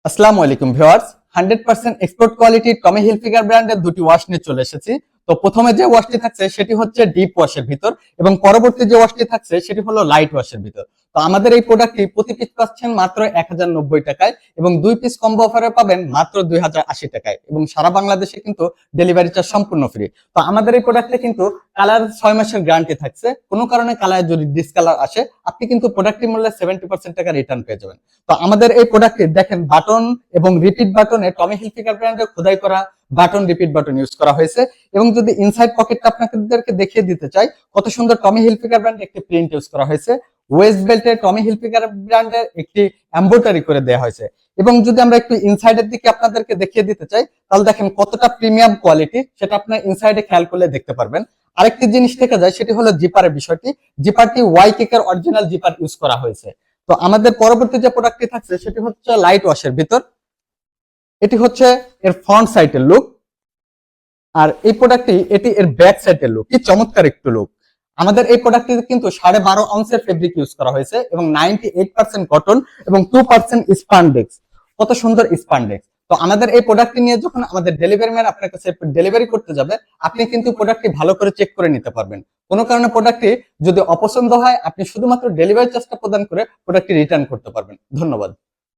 আসসালামু আলাইকুম viewers, 100% export quality টমি Hilfiger ব্র্যান্ডের দুটি ওয়াশ নিয়ে চলে এসেছি। তো প্রথমে যে ওয়াশটি থাকছে সেটি হচ্ছে ডিপ ওয়াশের ভিতর এবং পরবর্তী যে ওয়াশটি থাকছে সেটি হলো লাইট ওয়াশের ভিতর। তো আমাদের এই প্রোডাক্টটি প্রতি পিস পাচ্ছেন মাত্র 1090 টাকায় এবং 2 পিস কম্বো অফারে পাবেন মাত্র 2080 টাকায় এবং সারা বাংলাদেশে কিন্তু ডেলিভারি চার্জ সম্পূর্ণ ফ্রি। তো আমাদের এই প্রোডাক্টে কিন্তু কালার 6 মাসের গ্যারান্টি থাকছে। কোনো কারণে কালার যদি ডিসকালার আসে আপনি কিন্তু প্রোডাক্টটি মূল্যে 70% টাকা রিটার্ন পেয়ে যাবেন। তো আমাদের এই প্রোডাক্টটি দেখেন বাটন এবং রিপিট বাটনে টমি হিলফিগার ব্র্যান্ডের খোদাই করা বাটন রিপিট বাটন ইউজ করা হয়েছে এবং যদি ইনসাইড পকেটটা আপনাদেরকে দেখিয়ে দিতে চাই, কত সুন্দর টমি হিলফিগার ব্র্যান্ডের একটি প্রিন্ট ইউজ করা হয়েছে। ওয়েস্ট বেল্টে টমি হিলফিগার ব্র্যান্ডের একটি এমব্রয়ডারি করে দেওয়া হয়েছে এবং যদি আমরা একটু ইনসাইডের দিকে আপনাদেরকে দেখিয়ে দিতে চাই তাহলে দেখেন কতটা প্রিমিয়াম কোয়ালিটি, সেটা আপনার ইনসাইডে খেয়াল করলে দেখতে পারবেন। আরেকটি জিনিস থেকে যায় সেটি হলো জিপারের বিষয়টি। জিপারটি ওয়াই কেকের অরিজিনাল জিপার ইউজ করা হয়েছে। তো আমাদের পরবর্তী যে প্রোডাক্টটি থাকছে সেটি হচ্ছে লাইট ওয়াশের ভিতর। এটি হচ্ছে এর ফ্রন্ট সাইডের লুক, আর এই প্রোডাক্টটি এটি এর ব্যাক সাইডের লুক। কি চমৎকার একটু লুক। আমাদের এই প্রোডাক্টটি কিন্তু 12.5 আউন্সের ফেব্রিক ইউজ করা হয়েছে এবং 98% কটন এবং 2% স্পান্ডেক্স। কত সুন্দর স্পান্ডেক্স। তো আমাদের এই প্রোডাক্টটি নিয়ে যখন আমাদের ডেলিভারি ম্যান আপনার কাছে ডেলিভারি করতে যাবে, আপনি কিন্তু প্রোডাক্টটি ভালো করে চেক করে নিতে পারবেন। কোনো কারণে প্রোডাক্টটি যদি অপছন্দ হয় আপনি শুধুমাত্র ডেলিভারি চার্জটা প্রদান করে প্রোডাক্টটি রিটার্ন করতে পারবেন। ধন্যবাদ।